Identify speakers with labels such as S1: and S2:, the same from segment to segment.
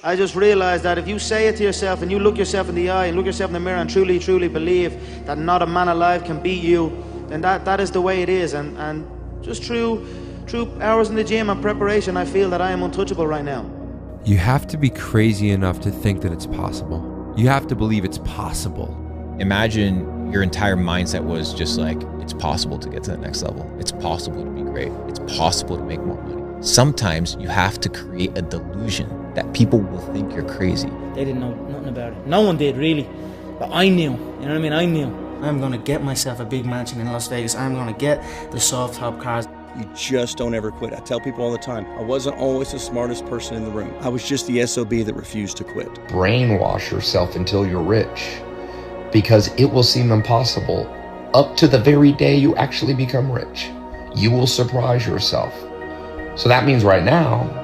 S1: I just realized that if you say it to yourself and you look yourself in the eye and look yourself in the mirror and truly, truly believe that not a man alive can beat you, then that is the way it is. And just through hours in the gym and preparation, I feel that I am untouchable right now.
S2: You have to be crazy enough to think that it's possible. You have to believe it's possible.
S3: Imagine your entire mindset was just like, it's possible to get to the next level. It's possible to be great. It's possible to make more money. Sometimes you have to create a delusion that people will think you're crazy.
S4: They didn't know nothing about it. No one did, really. But I knew. You know what I mean? I knew.
S5: I'm going to get myself a big mansion in Las Vegas. I'm going to get the soft top cars.
S6: You just don't ever quit. I tell people all the time, I wasn't always the smartest person in the room. I was just the SOB that refused to quit.
S7: Brainwash yourself until you're rich, because it will seem impossible up to the very day you actually become rich. You will surprise yourself. So that means right now,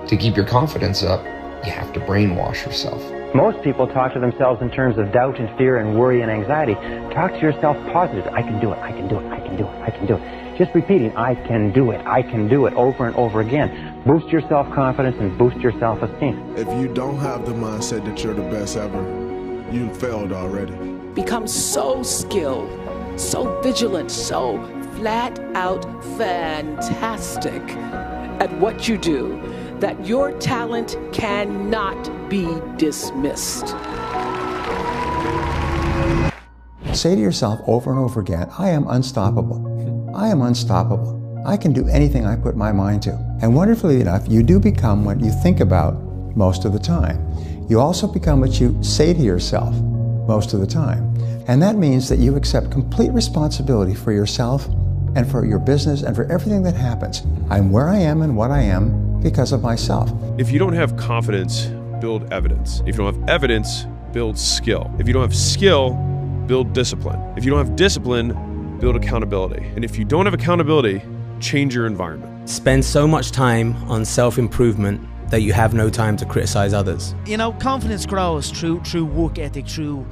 S7: to keep your confidence up, you have to brainwash yourself.
S8: Most people talk to themselves in terms of doubt and fear and worry and anxiety. Talk to yourself positive. I can do it, I can do it, I can do it, I can do it. Just repeating, I can do it over and over again. Boost your self-confidence and boost your self-esteem.
S9: If you don't have the mindset that you're the best ever, you failed already.
S10: Become so skilled, so vigilant, so flat out fantastic at what you do that your talent cannot be dismissed.
S11: Say to yourself over and over again, I am unstoppable. I am unstoppable. I can do anything I put my mind to. And wonderfully enough, you do become what you think about most of the time. You also become what you say to yourself most of the time. And that means that you accept complete responsibility for yourself and for your business and for everything that happens. I'm where I am and what I am because of myself.
S12: If you don't have confidence, build evidence. If you don't have evidence, build skill. If you don't have skill, build discipline. If you don't have discipline, build accountability. And if you don't have accountability, change your environment.
S13: Spend so much time on self-improvement that you have no time to criticize others.
S1: You know, confidence grows through work ethic, through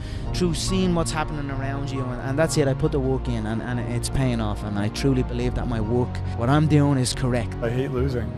S1: seeing what's happening around you, and that's it. I put the work in and it's paying off, and I truly believe that my work, what I'm doing, is correct.
S14: I hate losing.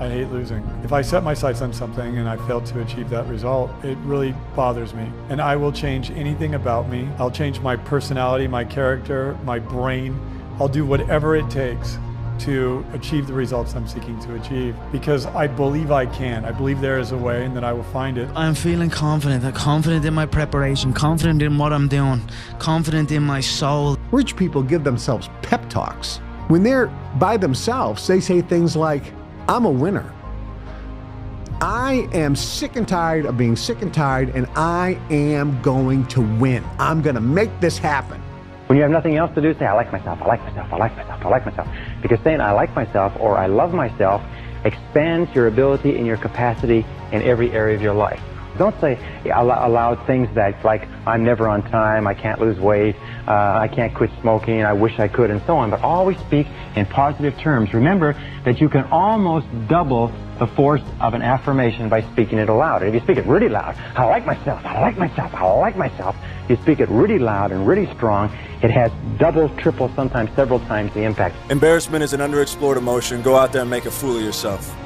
S14: I hate losing. If I set my sights on something and I fail to achieve that result, it really bothers me. And I will change anything about me. I'll change my personality, my character, my brain. I'll do whatever it takes to achieve the results I'm seeking to achieve, because I believe I can. I believe there is a way and that I will find it.
S1: I'm feeling confident. I'm confident in my preparation, confident in what I'm doing, confident in my soul.
S15: Rich people give themselves pep talks. When they're by themselves, they say things like, I'm a winner. I am sick and tired of being sick and tired, and I am going to win. I'm going to make this happen.
S8: When you have nothing else to do, say, I like myself, I like myself, I like myself, I like myself. Because saying I like myself or I love myself expands your ability and your capacity in every area of your life. Don't say aloud things that like, I'm never on time, I can't lose weight, I can't quit smoking, I wish I could, and so on. But always speak in positive terms. Remember that you can almost double the force of an affirmation by speaking it aloud. And if you speak it really loud, I like myself, I like myself, I like myself, you speak it really loud and really strong, it has double, triple, sometimes several times the impact.
S16: Embarrassment is an underexplored emotion. Go out there and make a fool of yourself.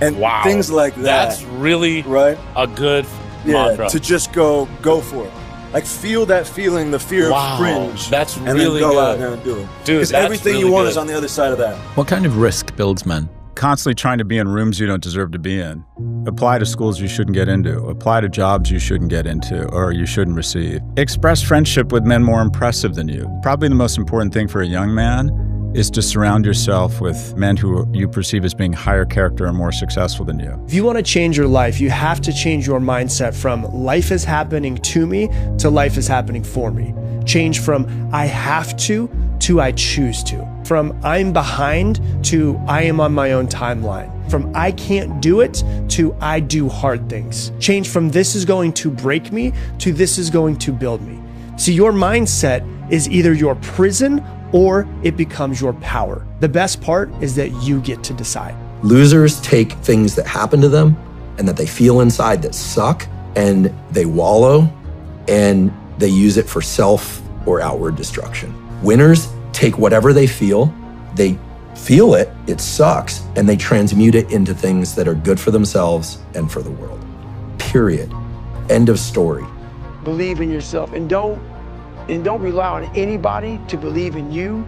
S16: And things like that.
S17: That's really a good mantra.
S16: To just go for it. Like, feel that feeling, the fear of cringe.
S17: That's
S16: and
S17: really
S16: then go
S17: good.
S16: out there and do it.
S17: Dude,
S16: because everything you want is on the other side of that.
S18: What kind of risk builds men? Constantly trying to be in rooms you don't deserve to be in. Apply to schools you shouldn't get into. Apply to jobs you shouldn't get into or you shouldn't receive. Express friendship with men more impressive than you. Probably the most important thing for a young man is to surround yourself with men who you perceive as being higher character and more successful than you.
S19: If you want to change your life, you have to change your mindset from life is happening to me to life is happening for me. Change from I have to I choose to. From I'm behind to I am on my own timeline. From I can't do it to I do hard things. Change from this is going to break me to this is going to build me. See, your mindset is either your prison or it becomes your power. The best part is that you get to decide.
S20: Losers take things that happen to them and that they feel inside that suck, and they wallow and they use it for self or outward destruction. Winners take whatever they feel, they feel it, it sucks, and they transmute it into things that are good for themselves and for the world. Period. End of story.
S21: Believe in yourself, and don't rely on anybody to believe in you.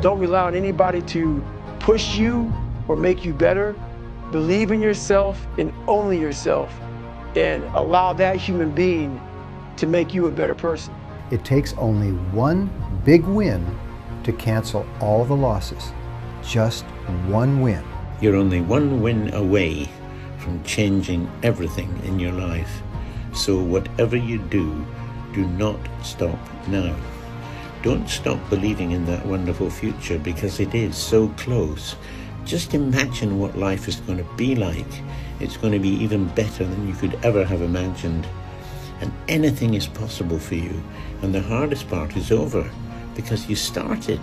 S21: Don't rely on anybody to push you or make you better. Believe in yourself and only yourself, and allow that human being to make you a better person.
S11: It takes only one big win to cancel all the losses. Just one win.
S22: You're only one win away from changing everything in your life. So whatever you do, do not stop now. Don't stop believing in that wonderful future, because it is so close. Just imagine what life is going to be like. It's going to be even better than you could ever have imagined. And anything is possible for you. And the hardest part is over, because you started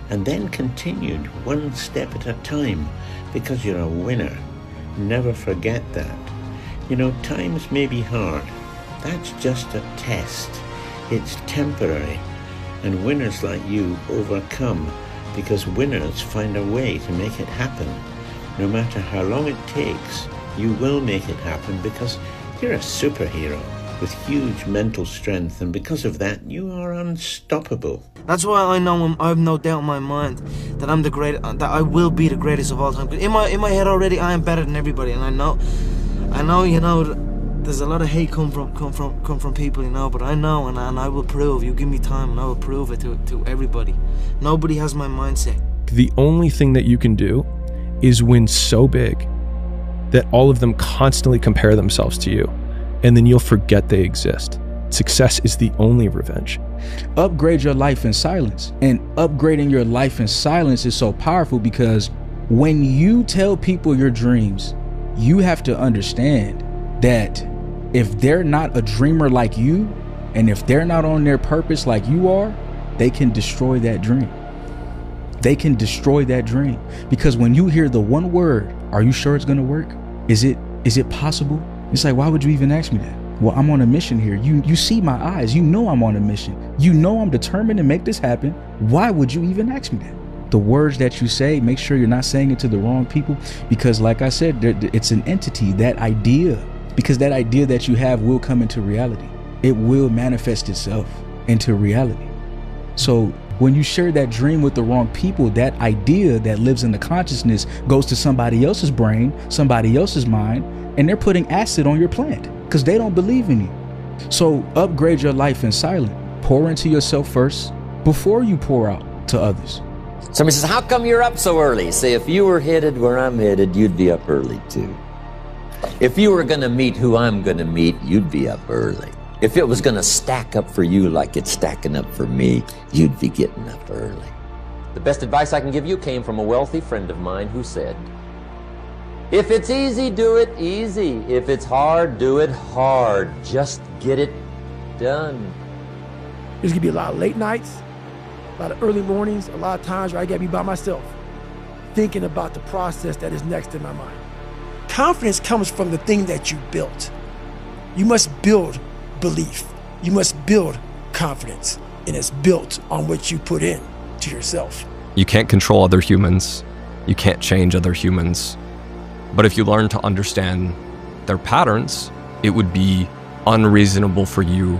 S22: and then continued one step at a time, because you're a winner. Never forget that. You know, times may be hard. That's just a test. It's temporary. And winners like you overcome, because winners find a way to make it happen. No matter how long it takes, you will make it happen, because you're a superhero with huge mental strength, and because of that, you are unstoppable.
S1: That's why I know I have no doubt in my mind that I'm the great, that I will be the greatest of all time. In my head already, I am better than everybody, and I know, you know, there's a lot of hate come from people, you know, but I know, and I will prove. You give me time, and I will prove it to everybody. Nobody has my mindset.
S23: The only thing that you can do is win so big that all of them constantly compare themselves to you, and then you'll forget they exist. Success is the only revenge.
S24: Upgrade your life in silence. And upgrading your life in silence is so powerful, because when you tell people your dreams, you have to understand that if they're not a dreamer like you, and if they're not on their purpose like you are, they can destroy that dream. They can destroy that dream. Because when you hear the one word, are you sure it's gonna work? Is it possible? It's like, why would you even ask me that? Well, I'm on a mission here. You see my eyes. You know I'm on a mission. You know I'm determined to make this happen. Why would you even ask me that? The words that you say, make sure you're not saying it to the wrong people, because like I said, it's an entity, that idea, because that idea that you have will come into reality. It will manifest itself into reality. So when you share that dream with the wrong people, that idea that lives in the consciousness goes to somebody else's brain, somebody else's mind, and they're putting acid on your plant because they don't believe in you. So upgrade your life in silence. Pour into yourself first before you pour out to others.
S25: Somebody says, how come you're up so early? Say, if you were headed where I'm headed, you'd be up early too. If you were going to meet who I'm going to meet, you'd be up early. If it was going to stack up for you like it's stacking up for me, you'd be getting up early. The best advice I can give you came from a wealthy friend of mine who said, if it's easy, do it easy. If it's hard, do it hard. Just get it done.
S21: There's going to be a lot of late nights, a lot of early mornings, a lot of times where I got to be by myself, thinking about the process that is next in my mind. Confidence comes from the thing that you built. You must build belief. You must build confidence, and it's built on what you put in to yourself.
S26: You can't control other humans. You can't change other humans. But if you learn to understand their patterns, it would be unreasonable for you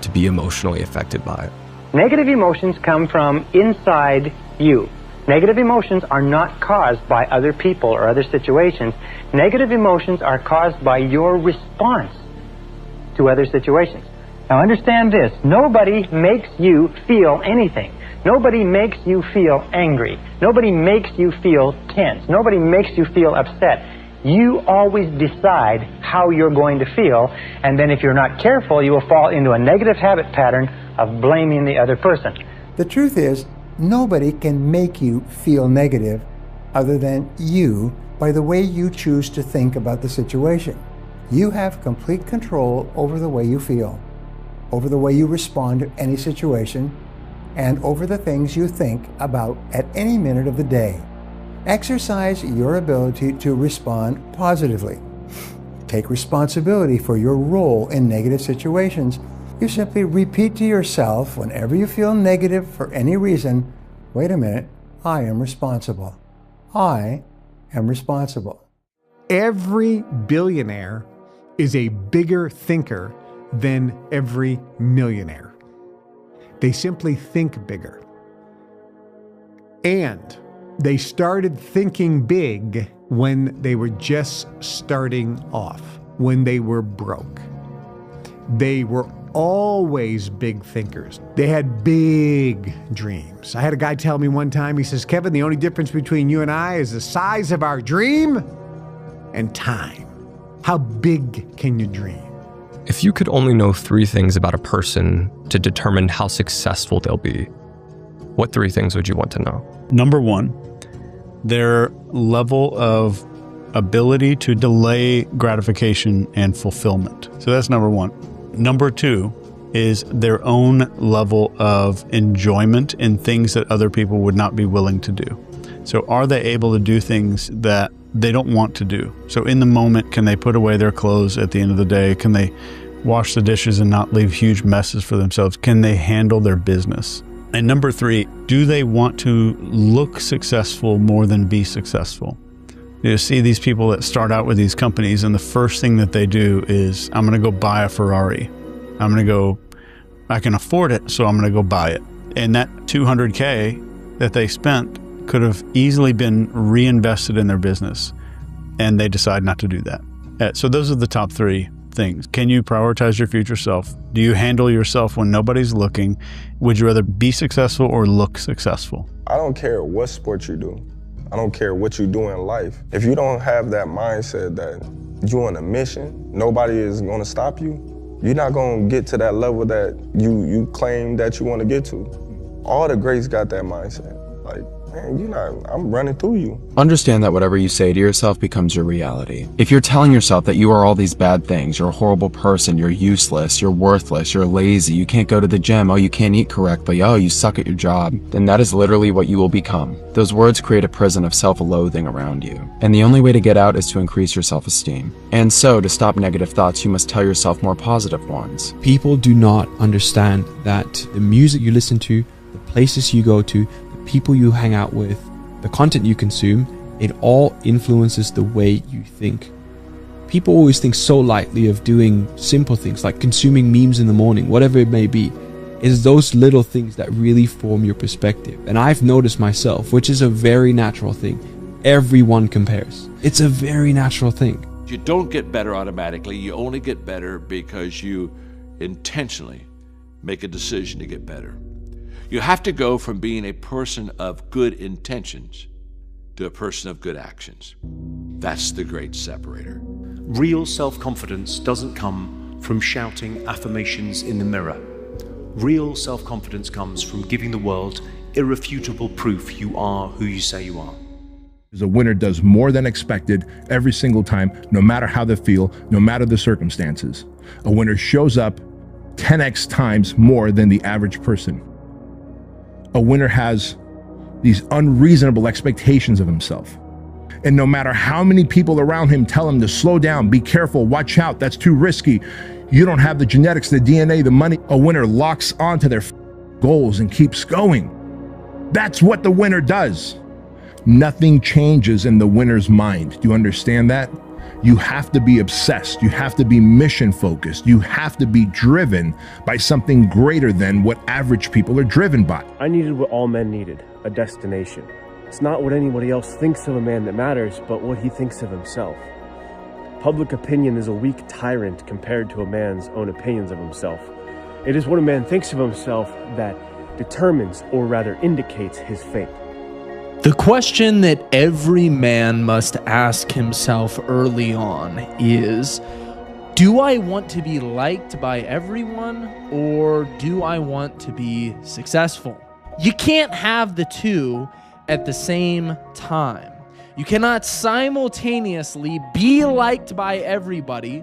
S26: to be emotionally affected by it.
S8: Negative emotions come from inside you. Negative emotions are not caused by other people or other situations. Negative emotions are caused by your response to other situations. Now understand this, nobody makes you feel anything. Nobody makes you feel angry. Nobody makes you feel tense. Nobody makes you feel upset. You always decide how you're going to feel, and then if you're not careful, you will fall into a negative habit pattern of blaming the other person.
S11: The truth is, nobody can make you feel negative other than you by the way you choose to think about the situation. You have complete control over the way you feel, over the way you respond to any situation, and over the things you think about at any minute of the day. Exercise your ability to respond positively. Take responsibility for your role in negative situations. You simply repeat to yourself whenever you feel negative for any reason, wait a minute, I am responsible. I am responsible.
S15: Every billionaire is a bigger thinker than every millionaire. They simply think bigger. And they started thinking big when they were just starting off, when they were broke. They were always big thinkers. They had big dreams. I had a guy tell me one time, he says, Kevin, the only difference between you and I is the size of our dream and time. How big can you dream?
S26: If you could only know 3 things about a person to determine how successful they'll be, what 3 things would you want to know?
S2: Number 1, their level of ability to delay gratification and fulfillment. So that's number 1. Number 2 is their own level of enjoyment in things that other people would not be willing to do. So are they able to do things that they don't want to do? So in the moment, can they put away their clothes at the end of the day? Can they wash the dishes and not leave huge messes for themselves? Can they handle their business? And number 3, do they want to look successful more than be successful? You see these people that start out with these companies and the first thing that they do is, I'm going to go buy a Ferrari. I can afford it, so I'm going to go buy it. And that $200K that they spent could have easily been reinvested in their business, and they decide not to do that. So those are the top 3 things. Can you prioritize your future self? Do you handle yourself when nobody's looking? Would you rather be successful or look successful?
S3: I don't care what sport you do. I don't care what you do in life. If you don't have that mindset that you're on a mission, nobody is gonna stop you, you're not gonna get to that level that you claim that you wanna get to. All the greats got that mindset. Like, man, I'm running through you.
S4: Understand that whatever you say to yourself becomes your reality. If you're telling yourself that you are all these bad things, you're a horrible person, you're useless, you're worthless, you're lazy, you can't go to the gym, oh, you can't eat correctly, oh, you suck at your job, then that is literally what you will become. Those words create a prison of self-loathing around you. And the only way to get out is to increase your self-esteem. And so, to stop negative thoughts, you must tell yourself more positive ones.
S23: People do not understand that the music you listen to, the places you go to, people you hang out with, the content you consume, it all influences the way you think. People always think so lightly of doing simple things like consuming memes in the morning, whatever it may be. It's those little things that really form your perspective. And I've noticed myself, which is a very natural thing, everyone compares. It's a very natural thing.
S5: You don't get better automatically. You only get better because you intentionally make a decision to get better. You have to go from being a person of good intentions to a person of good actions. That's the great separator.
S6: Real self-confidence doesn't come from shouting affirmations in the mirror. Real self-confidence comes from giving the world irrefutable proof you are who you say you are.
S7: A winner does more than expected every single time, no matter how they feel, no matter the circumstances. A winner shows up 10x times more than the average person. A winner has these unreasonable expectations of himself. And no matter how many people around him tell him to slow down, be careful, watch out, that's too risky, you don't have the genetics, the DNA, the money, a winner locks onto their goals and keeps going. That's what the winner does. Nothing changes in the winner's mind. Do you understand that? You have to be obsessed. You have to be mission focused. You have to be driven by something greater than what average people are driven by.
S27: I needed what all men needed, a destination. It's not what anybody else thinks of a man that matters, but what he thinks of himself. Public opinion is a weak tyrant compared to a man's own opinions of himself. It is what a man thinks of himself that determines, or rather indicates, his fate.
S28: The question that every man must ask himself early on is, do I want to be liked by everyone, or do I want to be successful? You can't have the two at the same time. You cannot simultaneously be liked by everybody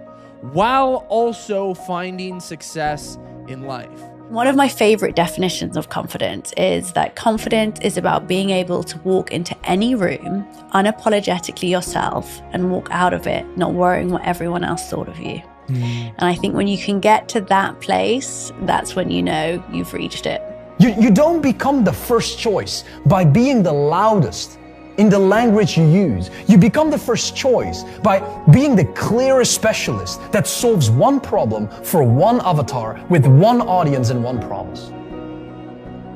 S28: while also finding success in life.
S29: One of my favorite definitions of confidence is that confidence is about being able to walk into any room unapologetically yourself and walk out of it not worrying what everyone else thought of you. And I think when you can get to that place, that's when you know you've reached it.
S30: You don't become the first choice by being the loudest
S9: in the language you use. You become the first choice by being the clearest specialist that solves one problem for one avatar with one audience and one promise.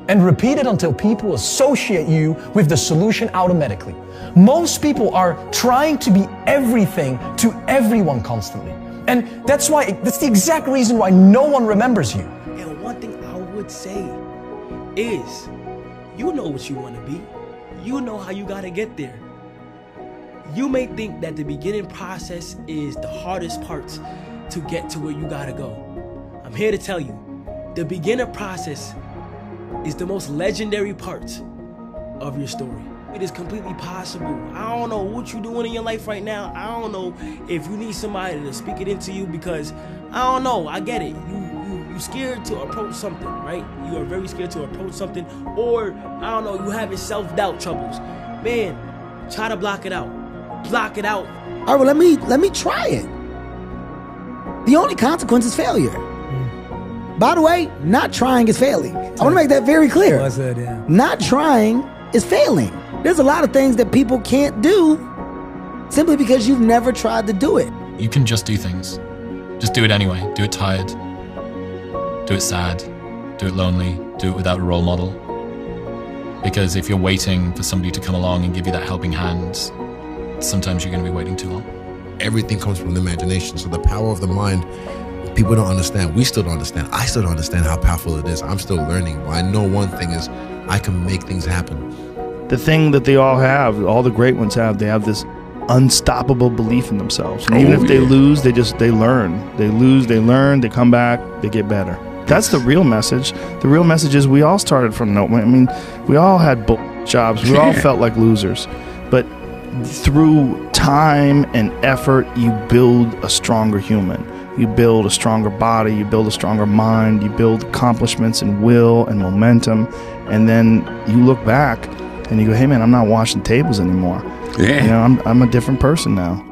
S9: And repeat it until people associate you with the solution automatically. Most people are trying to be everything to everyone constantly. And that's the exact reason why no one remembers you.
S21: And one thing I would say is, you know what you want to be. You know how you got to get there. You may think that the beginning process is the hardest part to get to where you got to go. I'm here to tell you, the beginner process is the most legendary part of your story. It is completely possible. I don't know what you're doing in your life right now. I don't know if you need somebody to speak it into you, because I don't know. I get it. You're scared to approach something, right? You are very scared to approach something, or I don't know, you having self-doubt troubles. Man, try to block it out. Block it out.
S10: All right, well, let me try it. The only consequence is failure. By the way, not trying is failing. I want to make that very clear.
S12: Well said, yeah.
S10: Not trying is failing. There's a lot of things that people can't do simply because you've never tried to do it.
S13: You can just do things. Just do it anyway. Do it tired. Do it sad. Do it lonely. Do it without a role model. Because if you're waiting for somebody to come along and give you that helping hand, sometimes you're going to be waiting too long.
S14: Everything comes from the imagination. So the power of the mind, people don't understand. We still don't understand. I still don't understand how powerful it is. I'm still learning. But I know one thing is I can make things happen.
S16: The thing that they all have, all the great ones have, they have this unstoppable belief in themselves. And even if they lose, they learn. They lose, they learn, they come back, they get better. That's the real message. The real message is we all started from no. I mean, we all had jobs. We all felt like losers. But through time and effort, you build a stronger human. You build a stronger body. You build a stronger mind. You build accomplishments and will and momentum. And then you look back and you go, hey, man, I'm not washing tables anymore. Yeah. You know, I'm a different person now.